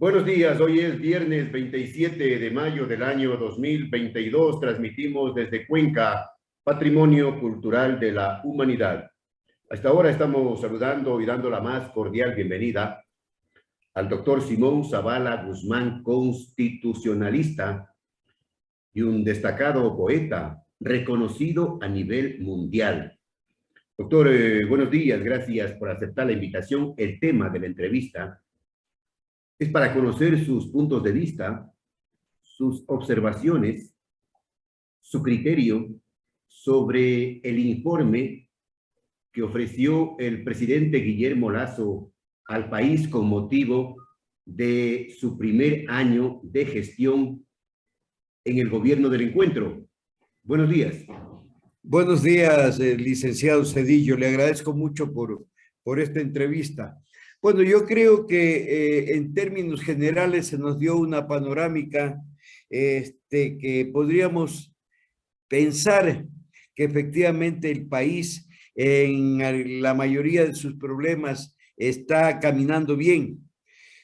Buenos días, hoy es viernes 27 de mayo del año 2022. Transmitimos desde Cuenca, Patrimonio Cultural de la Humanidad. Hasta ahora estamos saludando y dando la más cordial bienvenida al doctor Simón Zavala Guzmán, constitucionalista y un destacado poeta reconocido a nivel mundial. Doctor, buenos días, gracias por aceptar la invitación. El tema de la entrevista es para conocer sus puntos de vista, sus observaciones, su criterio sobre el informe que ofreció el presidente Guillermo Lasso al país con motivo de su primer año de gestión en el gobierno del encuentro. Buenos días. Buenos días, licenciado Cedillo. Le agradezco mucho por esta entrevista. Bueno, yo creo que en términos generales se nos dio una panorámica que podríamos pensar que efectivamente el país en la mayoría de sus problemas está caminando bien.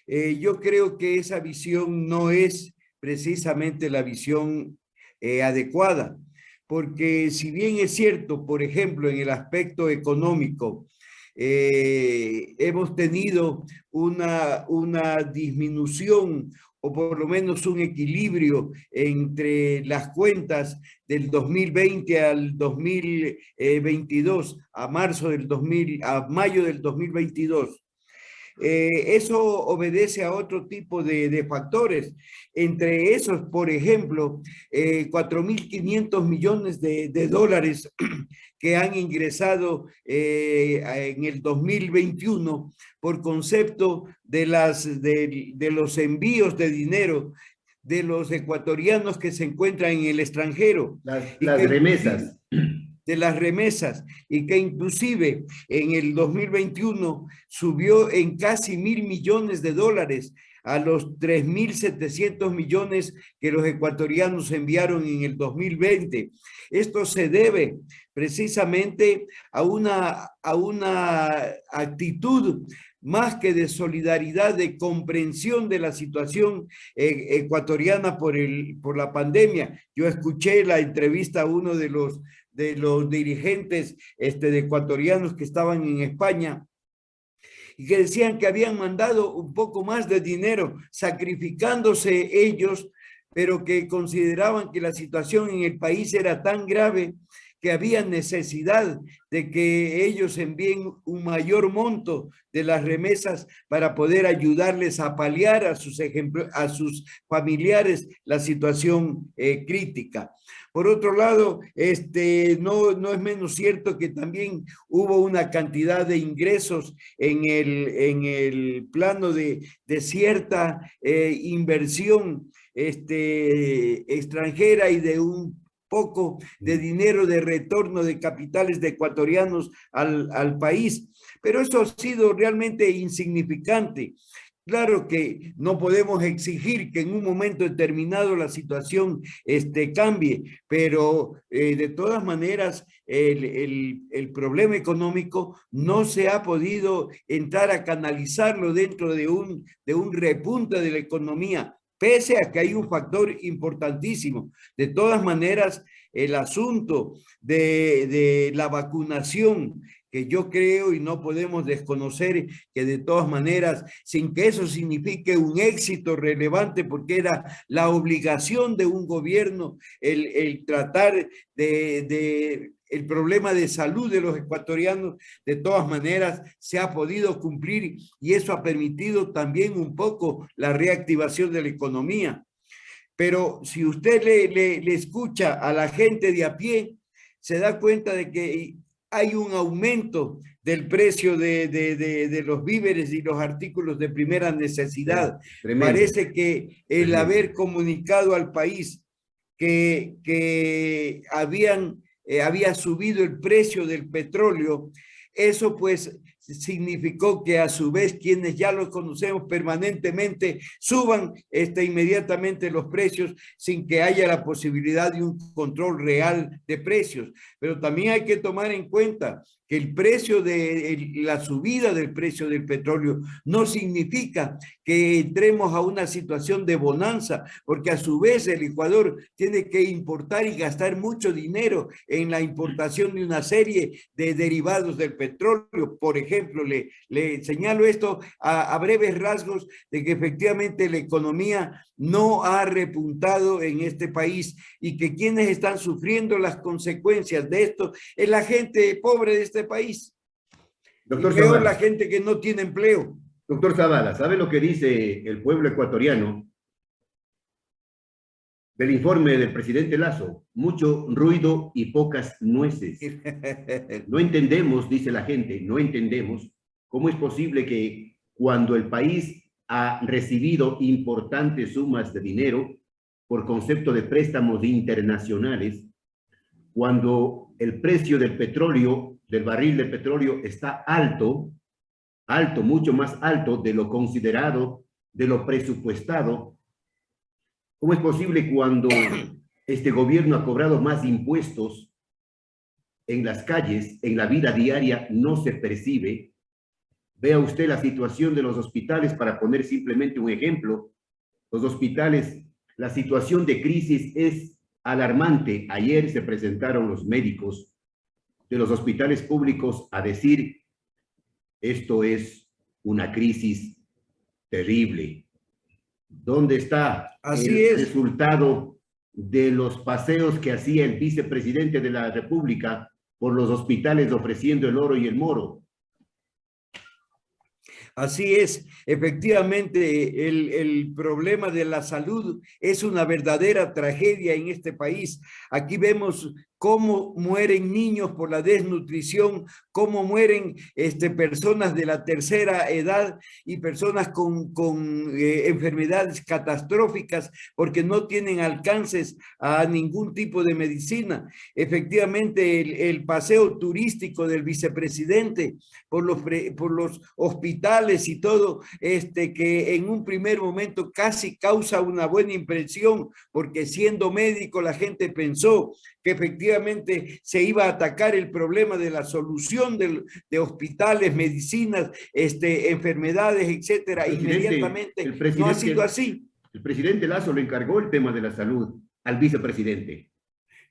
Yo creo que esa visión no es precisamente la visión adecuada, porque si bien es cierto, por ejemplo, en el aspecto económico, hemos tenido una disminución o por lo menos un equilibrio entre las cuentas del 2020 al 2022, a mayo del 2022. Eso obedece a otro tipo de factores. Entre esos, por ejemplo, 4.500 millones de dólares que han ingresado en el 2021 por concepto de los envíos de dinero de los ecuatorianos que se encuentran en el extranjero. Las remesas. De las remesas, y que inclusive en el 2021 subió en casi 1.000 millones de dólares a los 3.700 millones que los ecuatorianos enviaron en el 2020. Esto se debe precisamente a una actitud más que de solidaridad, de comprensión de la situación ecuatoriana por la pandemia. Yo escuché la entrevista a uno de los dirigentes de ecuatorianos que estaban en España y que decían que habían mandado un poco más de dinero, sacrificándose ellos, pero que consideraban que la situación en el país era tan grave que había necesidad de que ellos envíen un mayor monto de las remesas para poder ayudarles a paliar a sus familiares la situación crítica. Por otro lado, no es menos cierto que también hubo una cantidad de ingresos en el plano de cierta inversión extranjera y de un poco de dinero de retorno de capitales de ecuatorianos al país. Pero eso ha sido realmente insignificante. Claro que no podemos exigir que en un momento determinado la situación cambie, pero de todas maneras el problema económico no se ha podido entrar a canalizarlo dentro de un repunte de la economía, pese a que hay un factor importantísimo. De todas maneras, el asunto de la vacunación, que yo creo y no podemos desconocer que de todas maneras, sin que eso signifique un éxito relevante, porque era la obligación de un gobierno el tratar el problema de salud de los ecuatorianos, de todas maneras se ha podido cumplir y eso ha permitido también un poco la reactivación de la economía. Pero si usted le escucha a la gente de a pie, se da cuenta de que hay un aumento del precio de los víveres y los artículos de primera necesidad. Tremendo. Parece que el haber comunicado al país que había subido el precio del petróleo, eso pues significó que a su vez quienes ya los conocemos permanentemente suban inmediatamente los precios sin que haya la posibilidad de un control real de precios. Pero también hay que tomar en cuenta que el precio la subida del precio del petróleo no significa que entremos a una situación de bonanza, porque a su vez el Ecuador tiene que importar y gastar mucho dinero en la importación de una serie de derivados del petróleo. Por ejemplo, le señalo esto a breves rasgos de que efectivamente la economía no ha repuntado en este país y que quienes están sufriendo las consecuencias de esto es la gente pobre de este país. Doctor y peor Zavala, la gente que no tiene empleo. doctor Zavala, ¿sabe lo que dice el pueblo ecuatoriano del informe del presidente Lazo? Mucho ruido y pocas nueces. No entendemos, dice la gente, no entendemos cómo es posible que cuando el país ha recibido importantes sumas de dinero por concepto de préstamos internacionales, cuando el precio del petróleo, del barril de petróleo está alto, alto, mucho más alto de lo considerado, de lo presupuestado, ¿cómo es posible cuando este gobierno ha cobrado más impuestos en las calles, en la vida diaria, no se percibe? Vea usted la situación de los hospitales, para poner simplemente un ejemplo. Los hospitales, la situación de crisis es alarmante. Ayer se presentaron los médicos de los hospitales públicos a decir, esto es una crisis terrible. ¿Dónde está el resultado de los paseos que hacía el vicepresidente de la República por los hospitales ofreciendo el oro y el moro? Así es, efectivamente, el problema de la salud es una verdadera tragedia en este país. Aquí vemos cómo mueren niños por la desnutrición, cómo mueren personas de la tercera edad y personas con enfermedades catastróficas porque no tienen alcances a ningún tipo de medicina. Efectivamente, el paseo turístico del vicepresidente por los hospitales y todo, que en un primer momento casi causa una buena impresión, porque siendo médico la gente pensó que efectivamente se iba a atacar el problema de la solución de hospitales, medicinas, enfermedades, etcétera, inmediatamente. No ha sido así. El presidente Lazo le encargó el tema de la salud al vicepresidente.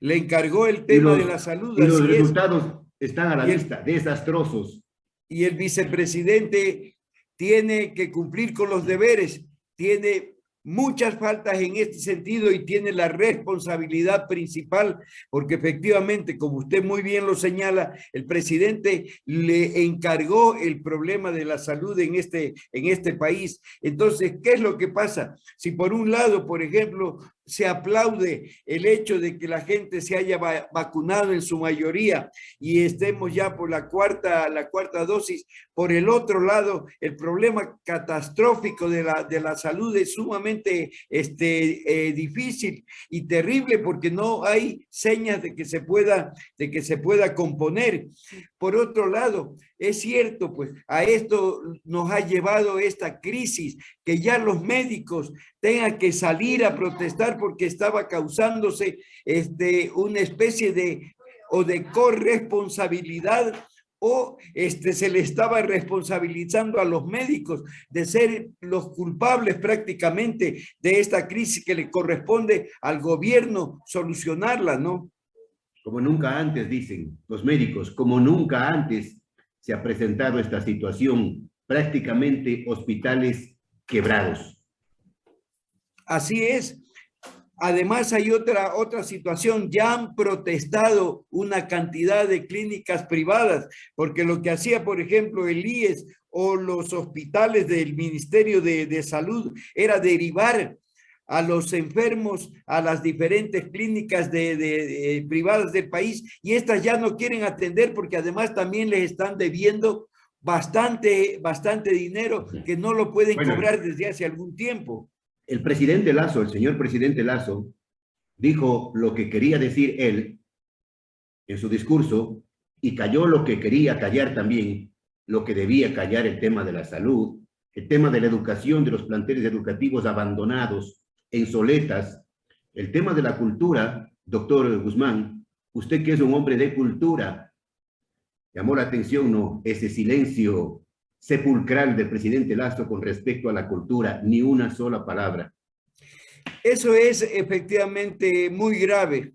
Le encargó el tema de la salud. Y los resultados están a la vista, desastrosos. Y el vicepresidente tiene que cumplir con los deberes, tiene muchas faltas en este sentido y tiene la responsabilidad principal, porque efectivamente, como usted muy bien lo señala, el presidente le encargó el problema de la salud en este país. Entonces, ¿qué es lo que pasa? Si por un lado, por ejemplo, se aplaude el hecho de que la gente se haya vacunado en su mayoría y estemos ya por la cuarta dosis, por el otro lado, el problema catastrófico de la salud es sumamente difícil y terrible porque no hay señas de que se pueda componer. Por otro lado, es cierto, pues a esto nos ha llevado esta crisis, que ya los médicos tengan que salir a protestar porque estaba causándose una especie de corresponsabilidad, o se le estaba responsabilizando a los médicos de ser los culpables prácticamente de esta crisis que le corresponde al gobierno solucionarla, ¿no? Como nunca antes, dicen los médicos, como nunca antes se ha presentado esta situación, prácticamente hospitales quebrados. Así es. Además hay otra situación, ya han protestado una cantidad de clínicas privadas, porque lo que hacía, por ejemplo, el IES o los hospitales del Ministerio de Salud era derivar a los enfermos a las diferentes clínicas privadas del país, y estas ya no quieren atender porque además también les están debiendo bastante dinero que no lo pueden cobrar desde hace algún tiempo. El presidente Lazo, el señor presidente Lazo, dijo lo que quería decir él en su discurso y calló lo que quería callar también, lo que debía callar el tema de la salud, el tema de la educación, de los planteles educativos abandonados, en soletas, el tema de la cultura, doctor Guzmán, usted que es un hombre de cultura, llamó la atención, ¿no?, ese silencio sepulcral del presidente Lazo con respecto a la cultura, ni una sola palabra. Eso es efectivamente muy grave,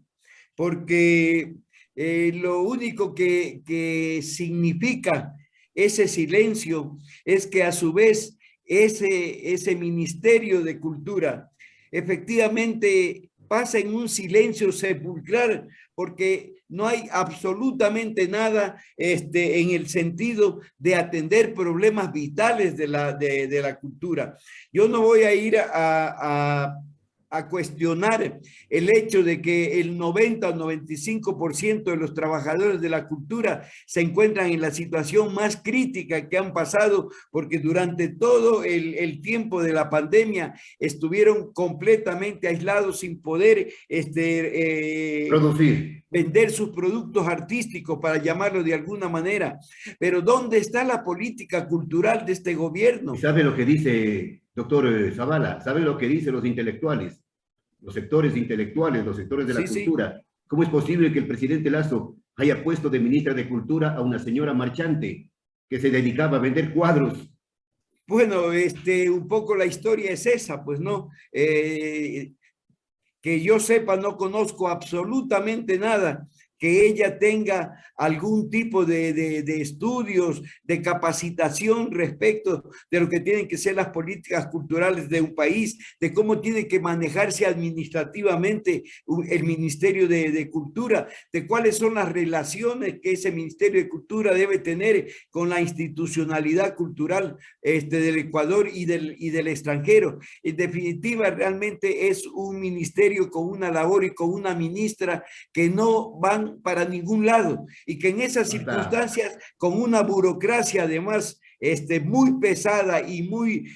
porque lo único que significa ese silencio es que a su vez ese Ministerio de Cultura efectivamente pasa en un silencio sepulcral, porque no hay absolutamente nada en el sentido de atender problemas vitales de la cultura. Yo no voy a ir a cuestionar el hecho de que el 90 o 95% de los trabajadores de la cultura se encuentran en la situación más crítica que han pasado, porque durante todo el tiempo de la pandemia estuvieron completamente aislados sin poder Producir. vender sus productos artísticos, para llamarlo de alguna manera. Pero ¿dónde está la política cultural de este gobierno? ¿Y sabe lo que dice, doctor Zavala? ¿Sabe lo que dicen los intelectuales? Los sectores intelectuales, los sectores de la cultura. Sí. ¿Cómo es posible que el presidente Lazo haya puesto de ministra de Cultura a una señora marchante que se dedicaba a vender cuadros? Bueno, un poco la historia es esa, pues, ¿no? Que yo sepa, no conozco absolutamente nada que ella tenga algún tipo de estudios, de capacitación respecto de lo que tienen que ser las políticas culturales de un país, de cómo tiene que manejarse administrativamente el Ministerio de Cultura, de cuáles son las relaciones que ese Ministerio de Cultura debe tener con la institucionalidad cultural del Ecuador y del extranjero. En definitiva, realmente es un ministerio con una labor y con una ministra que no van para ningún lado, y que en esas circunstancias, con una burocracia además muy pesada y muy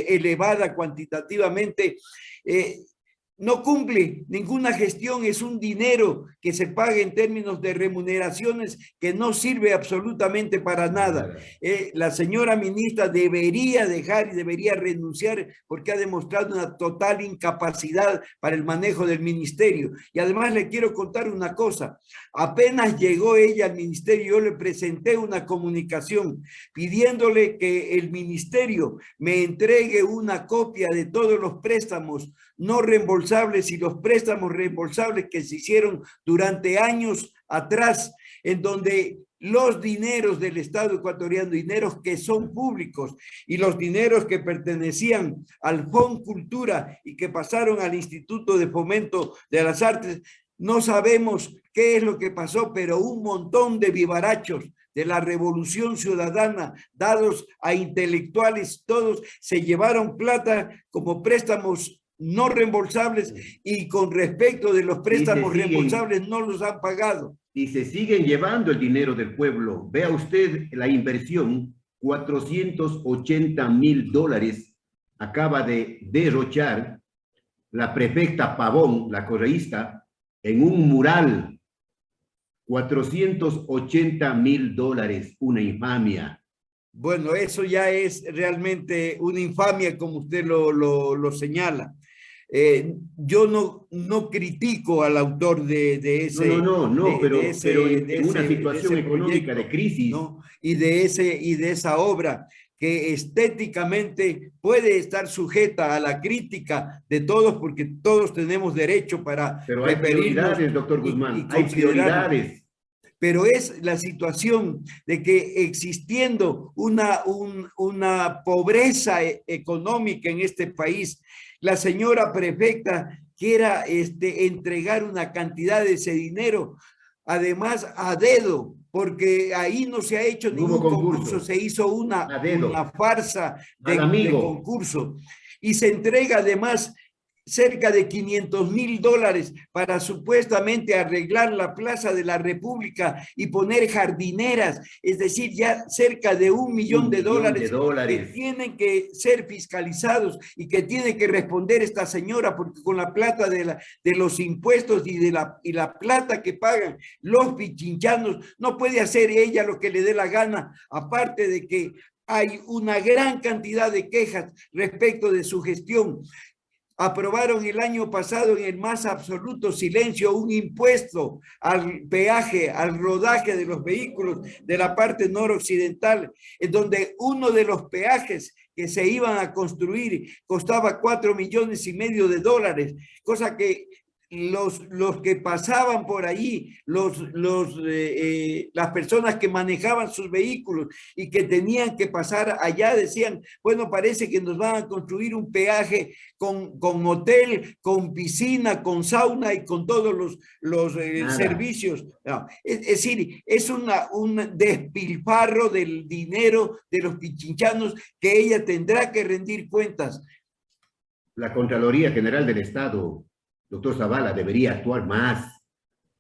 elevada cuantitativamente, no cumple ninguna gestión. Es un dinero que se paga en términos de remuneraciones que no sirve absolutamente para nada. La señora ministra debería dejar y debería renunciar, porque ha demostrado una total incapacidad para el manejo del ministerio. Y además le quiero contar una cosa. Apenas llegó ella al ministerio, yo le presenté una comunicación pidiéndole que el ministerio me entregue una copia de todos los préstamos no reembolsables y los préstamos reembolsables que se hicieron durante años atrás, en donde los dineros del Estado ecuatoriano, dineros que son públicos, y los dineros que pertenecían al Fond Cultura y que pasaron al Instituto de Fomento de las Artes, no sabemos qué es lo que pasó, pero un montón de vivarachos de la Revolución Ciudadana, dados a intelectuales, todos se llevaron plata como préstamos no reembolsables, y con respecto de los préstamos reembolsables no los han pagado. Y se siguen llevando el dinero del pueblo. Vea usted la inversión, $480,000 acaba de derrochar la prefecta Pavón, la correísta, en un mural. $480,000, una infamia. Bueno, eso ya es realmente una infamia, como usted lo señala. Yo no critico al autor de ese... pero en una situación económica de crisis, ¿no? y de esa obra, que estéticamente puede estar sujeta a la crítica de todos, porque todos tenemos derecho para... Pero hay prioridades, doctor Guzmán, hay prioridades. Pero es la situación de que, existiendo una pobreza económica en este país, la señora prefecta quiera entregar una cantidad de ese dinero, además a dedo, porque ahí no se ha hecho ningún concurso, se hizo una farsa de concurso, y se entrega además cerca de $500,000 para supuestamente arreglar la Plaza de la República y poner jardineras, es decir, ya cerca de $1 millón que tienen que ser fiscalizados y que tiene que responder esta señora, porque con la plata de los impuestos y la plata que pagan los pichinchanos, no puede hacer ella lo que le dé la gana, aparte de que hay una gran cantidad de quejas respecto de su gestión. Aprobaron el año pasado en el más absoluto silencio un impuesto al peaje, al rodaje de los vehículos de la parte noroccidental, en donde uno de los peajes que se iban a construir costaba $4,5 millones, cosa que los que pasaban por allí, las personas que manejaban sus vehículos y que tenían que pasar allá, decían, bueno, parece que nos van a construir un peaje con hotel, con piscina, con sauna y con todos los servicios. No, es decir, es un despilfarro del dinero de los pichinchanos que ella tendrá que rendir cuentas. La Contraloría General del Estado, doctor Zavala, debería actuar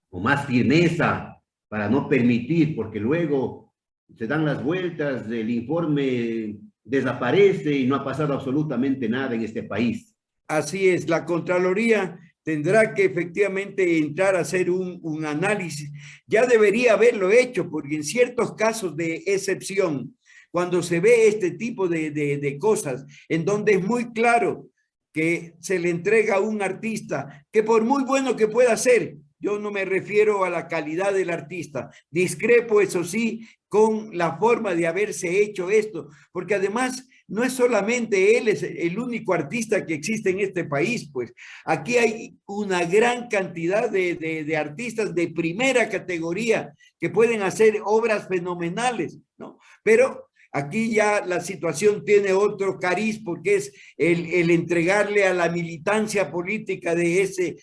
con más firmeza para no permitir, porque luego se dan las vueltas, el informe desaparece y no ha pasado absolutamente nada en este país. Así es, la Contraloría tendrá que efectivamente entrar a hacer un análisis. Ya debería haberlo hecho, porque en ciertos casos de excepción, cuando se ve este tipo de cosas, en donde es muy claro que se le entrega a un artista, que por muy bueno que pueda ser, yo no me refiero a la calidad del artista, discrepo, eso sí, con la forma de haberse hecho esto, porque además no es solamente él, es el único artista que existe en este país, pues aquí hay una gran cantidad de artistas de primera categoría que pueden hacer obras fenomenales, ¿no? Pero aquí ya la situación tiene otro cariz, porque es el entregarle a la militancia política de ese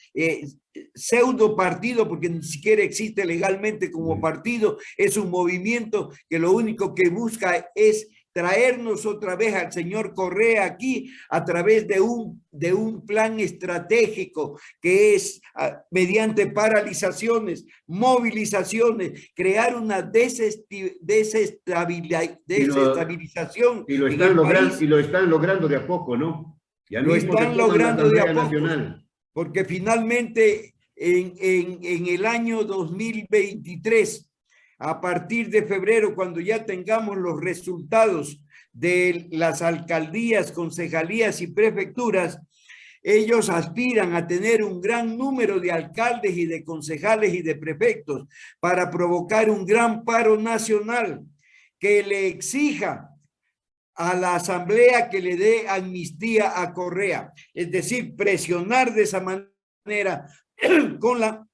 pseudo partido, porque ni siquiera existe legalmente como partido, es un movimiento que lo único que busca es traernos otra vez al señor Correa aquí a través de un plan estratégico que es mediante paralizaciones, movilizaciones, crear una desestabilización. Y lo están logrando de a poco, ¿no? Ya lo mismo están logrando de a poco, nacional. porque finalmente en el año 2023, a partir de febrero, cuando ya tengamos los resultados de las alcaldías, concejalías y prefecturas, ellos aspiran a tener un gran número de alcaldes y de concejales y de prefectos para provocar un gran paro nacional que le exija a la asamblea que le dé amnistía a Correa, es decir, presionar de esa manera con la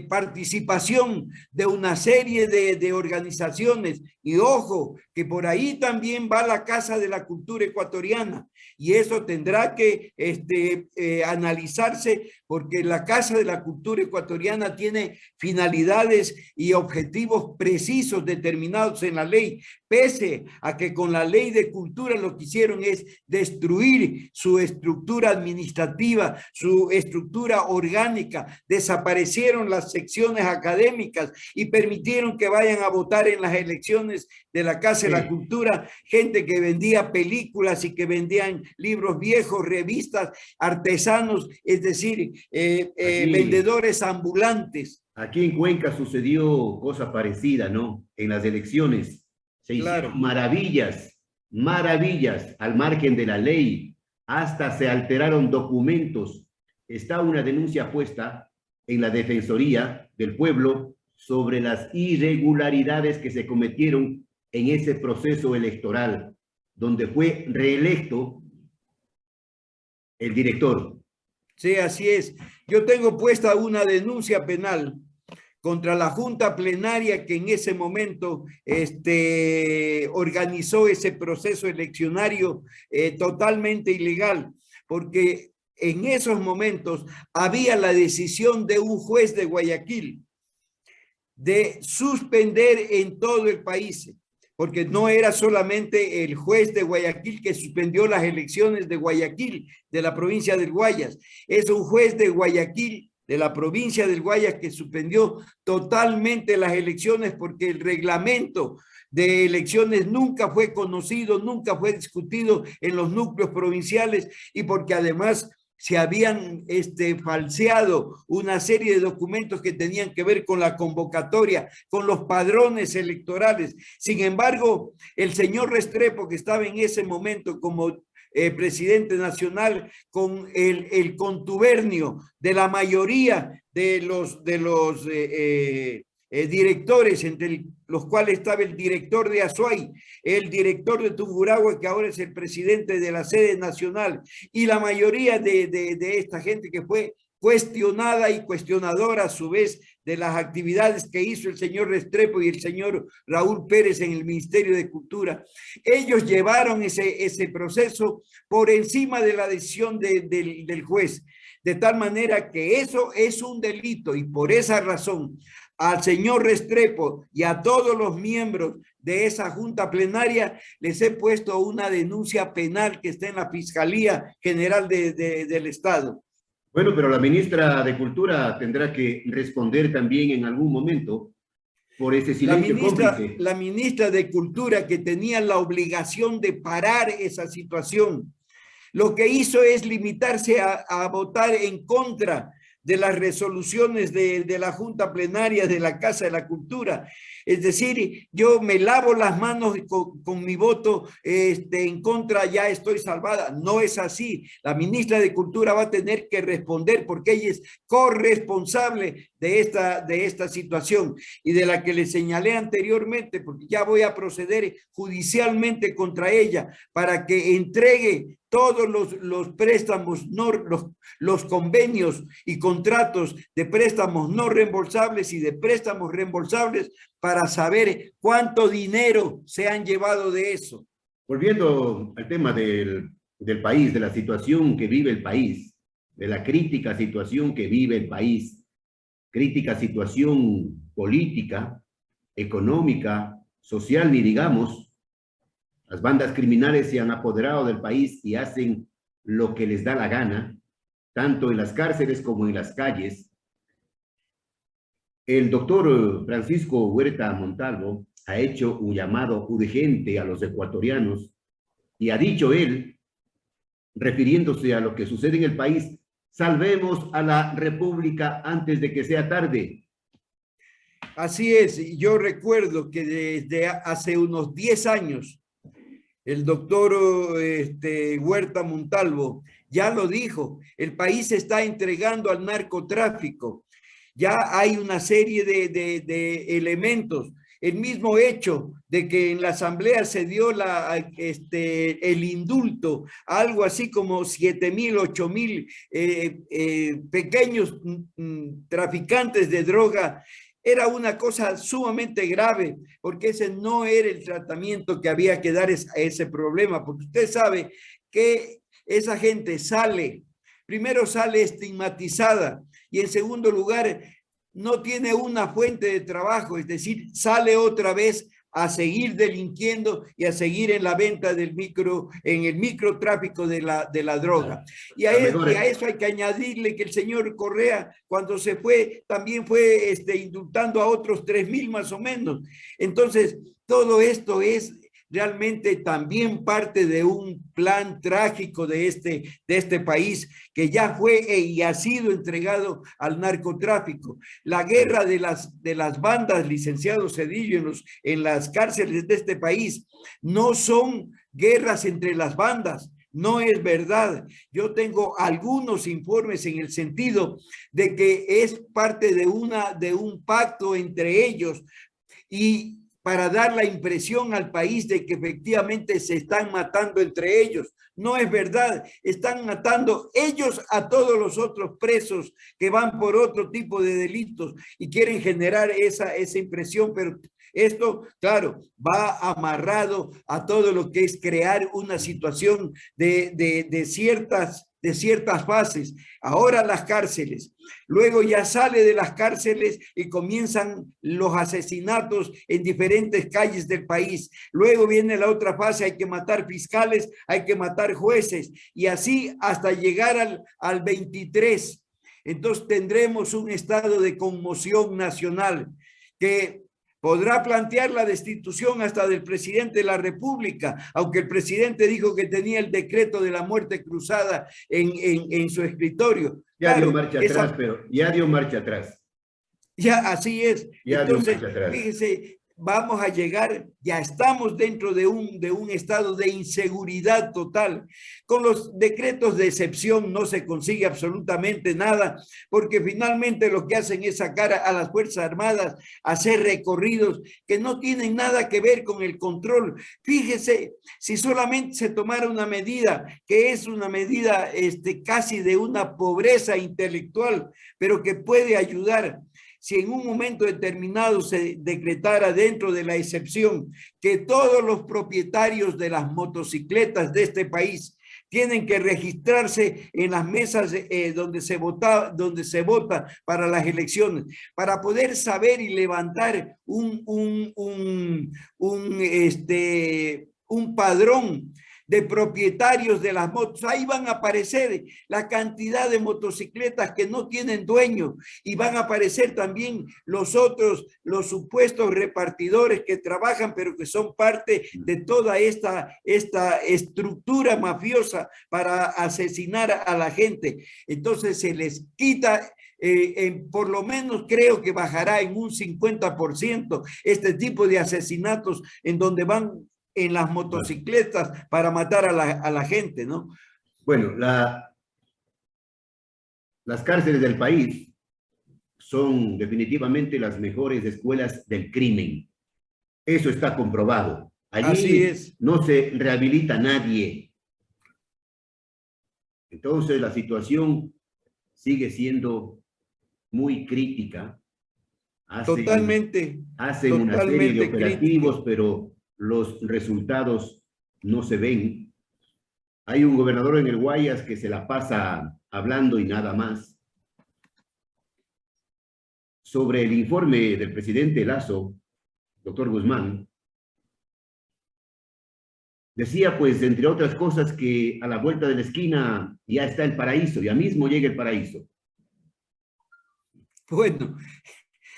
participación de una serie de organizaciones, y ojo, que por ahí también va la Casa de la Cultura Ecuatoriana, y eso tendrá que analizarse, porque la Casa de la Cultura Ecuatoriana tiene finalidades y objetivos precisos determinados en la ley, pese a que con la ley de cultura lo que hicieron es destruir su estructura administrativa, su estructura orgánica, desaparecieron las secciones académicas y permitieron que vayan a votar en las elecciones de la Casa de la Cultura gente que vendía películas y que vendían libros viejos, revistas, artesanos, es decir, vendedores ambulantes. Aquí en Cuenca sucedió cosa parecida, ¿no? En las elecciones se hicieron maravillas al margen de la ley, hasta se alteraron documentos. Está una denuncia puesta en la Defensoría del Pueblo sobre las irregularidades que se cometieron en ese proceso electoral, donde fue reelecto el director. Sí, así es. Yo tengo puesta una denuncia penal contra la Junta Plenaria que en ese momento organizó ese proceso eleccionario totalmente ilegal, porque en esos momentos había la decisión de un juez de Guayaquil de suspender en todo el país porque no era solamente el juez de Guayaquil que suspendió las elecciones de Guayaquil, de la provincia del Guayas, es un juez de Guayaquil, de la provincia del Guayas, que suspendió totalmente las elecciones porque el reglamento de elecciones nunca fue conocido, nunca fue discutido en los núcleos provinciales y porque además se habían falseado una serie de documentos que tenían que ver con la convocatoria, con los padrones electorales. Sin embargo, el señor Restrepo, que estaba en ese momento como presidente nacional, con el contubernio de la mayoría de los directores, entre los cuales estaba el director de Azuay, el director de Tungurahua, que ahora es el presidente de la sede nacional, y la mayoría de esta gente que fue cuestionada y cuestionadora a su vez de las actividades que hizo el señor Restrepo y el señor Raúl Pérez en el Ministerio de Cultura. Ellos llevaron ese proceso por encima de la decisión del juez, de tal manera que eso es un delito y por esa razón al señor Restrepo y a todos los miembros de esa junta plenaria les he puesto una denuncia penal que está en la Fiscalía General del Estado. Bueno, pero la ministra de Cultura tendrá que responder también en algún momento por ese silencio cómplice. La ministra de Cultura, que tenía la obligación de parar esa situación, lo que hizo es limitarse a votar en contra de las resoluciones de la Junta Plenaria de la Casa de la Cultura. Es decir, yo me lavo las manos con mi voto en contra, ya estoy salvada. No es así. La ministra de Cultura va a tener que responder porque ella es corresponsable de esta situación y de la que le señalé anteriormente, porque ya voy a proceder judicialmente contra ella para que entregue todos los préstamos, los convenios y contratos de préstamos no reembolsables y de préstamos reembolsables para saber cuánto dinero se han llevado de eso. Volviendo al tema del país, de la situación que vive el país, de la crítica situación que vive el país, crítica situación política, económica, social, ni digamos. Las bandas criminales se han apoderado del país y hacen lo que les da la gana, tanto en las cárceles como en las calles. El doctor Francisco Huerta Montalvo ha hecho un llamado urgente a los ecuatorianos y ha dicho él, refiriéndose a lo que sucede en el país, salvemos a la República antes de que sea tarde. Así es, yo recuerdo que desde hace unos 10 años, el doctor Huerta Montalvo ya lo dijo, el país se está entregando al narcotráfico. Ya hay una serie de elementos. El mismo hecho de que en la asamblea se dio el indulto, algo así como 7,000, 8,000 pequeños traficantes de droga, era una cosa sumamente grave, porque ese no era el tratamiento que había que dar a ese problema, porque usted sabe que esa gente primero sale estigmatizada y en segundo lugar no tiene una fuente de trabajo, es decir, sale otra vez a seguir delinquiendo y a seguir en la venta en el microtráfico de la droga. Y a eso hay que añadirle que el señor Correa, cuando se fue, también fue indultando a otros 3,000 más o menos. Entonces, todo esto es realmente también parte de un plan trágico de este país que ya fue y ha sido entregado al narcotráfico. La guerra de las bandas, licenciado Zedillo, en las cárceles de este país no son guerras entre las bandas. No es verdad. Yo tengo algunos informes en el sentido de que es parte de un pacto entre ellos y para dar la impresión al país de que efectivamente se están matando entre ellos. No es verdad, están matando ellos a todos los otros presos que van por otro tipo de delitos y quieren generar esa impresión, pero esto, claro, va amarrado a todo lo que es crear una situación de de ciertas fases. Ahora las cárceles, luego ya sale de las cárceles y comienzan los asesinatos en diferentes calles del país. Luego viene la otra fase, hay que matar fiscales, hay que matar jueces, y así hasta llegar al 23. Entonces tendremos un estado de conmoción nacional que podrá plantear la destitución hasta del presidente de la República, aunque el presidente dijo que tenía el decreto de la muerte cruzada en su escritorio. Ya dio marcha atrás, pero ya dio marcha atrás. Ya así es. Ya Entonces, dio marcha atrás. fíjese, vamos a llegar, ya estamos dentro de un estado de inseguridad total. Con los decretos de excepción no se consigue absolutamente nada, porque finalmente lo que hacen es sacar a las Fuerzas Armadas a hacer recorridos que no tienen nada que ver con el control. Fíjese, si solamente se tomara una medida, que es una medida casi de una pobreza intelectual, pero que puede ayudar. Si en un momento determinado se decretara dentro de la excepción que todos los propietarios de las motocicletas de este país tienen que registrarse en las mesas donde se vota para las elecciones, para poder saber y levantar un padrón de propietarios de las motos. Ahí van a aparecer la cantidad de motocicletas que no tienen dueño, y van a aparecer también los supuestos repartidores que trabajan, pero que son parte de toda esta estructura mafiosa para asesinar a la gente. Entonces se les quita, por lo menos creo que bajará en un 50% este tipo de asesinatos en donde van en las motocicletas para matar a la gente, ¿no? Bueno, las cárceles del país son definitivamente las mejores escuelas del crimen. Eso está comprobado. Allí así es. No se rehabilita a nadie. Entonces la situación sigue siendo muy crítica. Totalmente Hacen una serie de operativos, pero los resultados no se ven. Hay un gobernador en el Guayas que se la pasa hablando y nada más. Sobre el informe del presidente Lasso, doctor Guzmán, decía, pues, entre otras cosas, que a la vuelta de la esquina ya está el paraíso, ya mismo llega el paraíso. Bueno,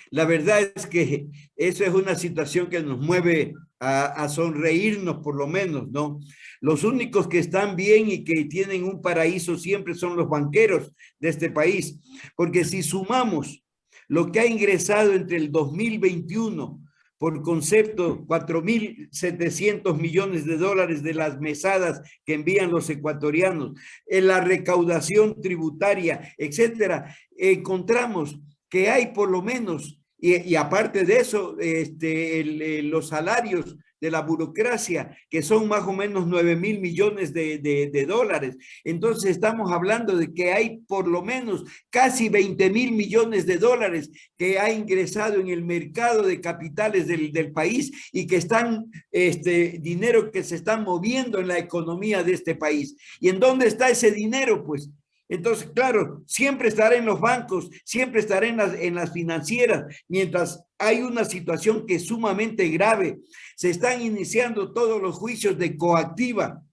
la verdad es que eso es una situación que nos mueve a sonreírnos, por lo menos, ¿no? Los únicos que están bien y que tienen un paraíso siempre son los banqueros de este país, porque si sumamos lo que ha ingresado entre el 2021 por concepto 4.700 millones de dólares de las mesadas que envían los ecuatorianos, en la recaudación tributaria, etcétera, encontramos que hay por lo menos, y aparte de eso, los salarios de la burocracia, que son más o menos 9.000 millones de dólares. Entonces estamos hablando de que hay por lo menos casi 20.000 millones de dólares que ha ingresado en el mercado de capitales del país, y que están, dinero que se está moviendo en la economía de este país. ¿Y en dónde está ese dinero? Pues entonces, claro, siempre estará en los bancos, siempre estará en las financieras, mientras hay una situación que es sumamente grave. Se están iniciando todos los juicios de coactiva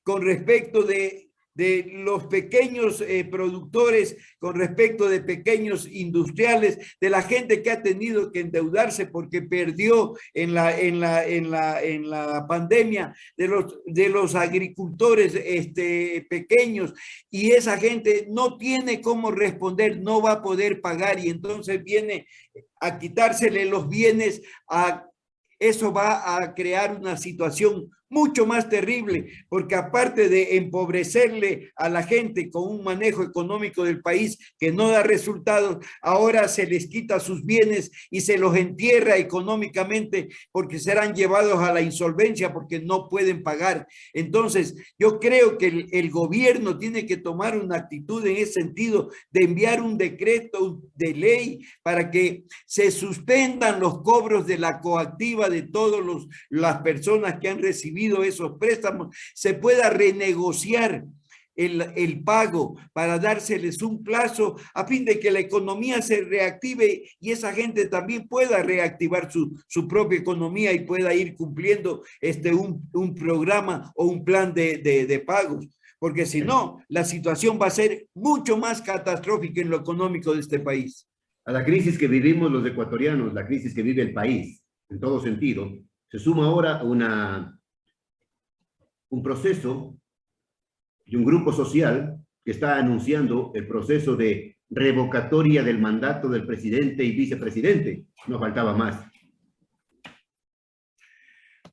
con respecto de los pequeños productores, con respecto de pequeños industriales, de la gente que ha tenido que endeudarse porque perdió en la pandemia, de los agricultores pequeños, y esa gente no tiene cómo responder, no va a poder pagar, y entonces viene a quitársele los bienes. Eso va a crear una situación mucho más terrible, porque aparte de empobrecerle a la gente con un manejo económico del país que no da resultados, ahora se les quita sus bienes y se los entierra económicamente, porque serán llevados a la insolvencia porque no pueden pagar. Entonces, yo creo que el gobierno tiene que tomar una actitud en ese sentido, de enviar un decreto de ley para que se suspendan los cobros de la coactiva de todas las personas que han recibido esos préstamos, se pueda renegociar el pago, para dárseles un plazo a fin de que la economía se reactive y esa gente también pueda reactivar su propia economía y pueda ir cumpliendo un programa o un plan de pagos. Porque si no, la situación va a ser mucho más catastrófica en lo económico de este país. A la crisis que vivimos los ecuatorianos, la crisis que vive el país, en todo sentido, se suma ahora un proceso y un grupo social que está anunciando el proceso de revocatoria del mandato del presidente y vicepresidente. No faltaba más.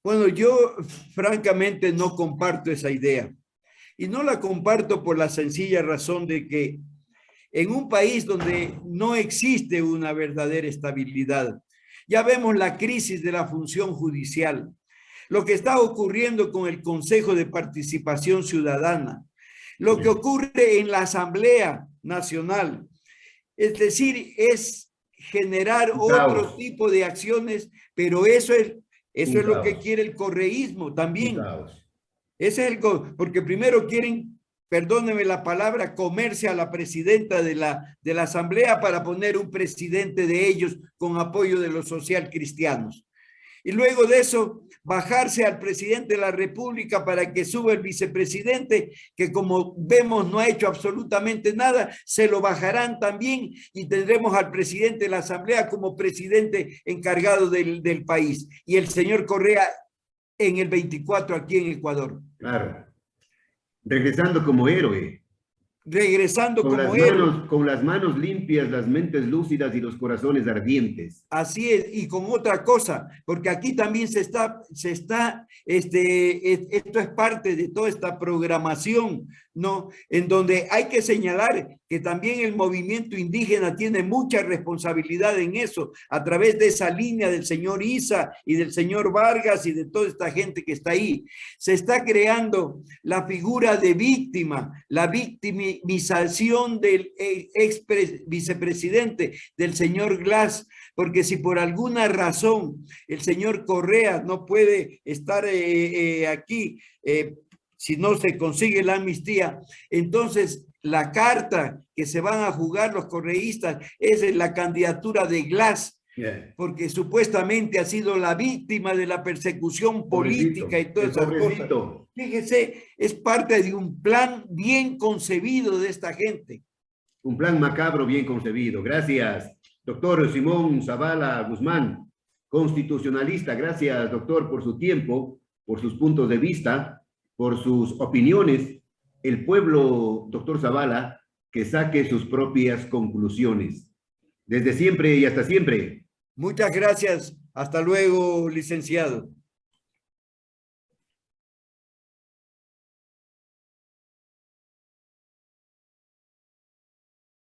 Bueno, yo francamente no comparto esa idea. Y no la comparto por la sencilla razón de que en un país donde no existe una verdadera estabilidad, ya vemos la crisis de la función judicial, lo que está ocurriendo con el Consejo de Participación Ciudadana, lo que ocurre en la Asamblea Nacional. Es decir, es generar otro tipo de acciones, pero eso es lo que quiere el correísmo también. Ese es porque primero quieren, perdónenme la palabra, comerse a la presidenta de la Asamblea para poner un presidente de ellos con apoyo de los social cristianos. Y luego de eso, bajarse al presidente de la República para que suba el vicepresidente, que como vemos no ha hecho absolutamente nada, se lo bajarán también y tendremos al presidente de la Asamblea como presidente encargado del país. Y el señor Correa en el 24 aquí en Ecuador. Claro. Regresando como héroe. Regresando como héroe. Con las manos limpias, las mentes lúcidas y los corazones ardientes. Así es, y con otra cosa, porque aquí también esto es parte de toda esta programación, ¿no? En donde hay que señalar que también el movimiento indígena tiene mucha responsabilidad en eso, a través de esa línea del señor Issa y del señor Vargas y de toda esta gente que está ahí. Se está creando la figura de víctima, la victimización del ex vicepresidente, del señor Glass, porque si por alguna razón el señor Correa no puede estar aquí, si no se consigue la amnistía, entonces la carta que se van a jugar los correístas es la candidatura de Glass, porque supuestamente ha sido la víctima de la persecución política y todas esas cosas. Fíjese, es parte de un plan bien concebido de esta gente. Un plan macabro bien concebido. Gracias, doctor Simón Zavala Guzmán, constitucionalista. Gracias, doctor, por su tiempo, por sus puntos de vista, por sus opiniones. El pueblo, doctor Zavala, que saque sus propias conclusiones. Desde siempre y hasta siempre. Muchas gracias. Hasta luego, licenciado.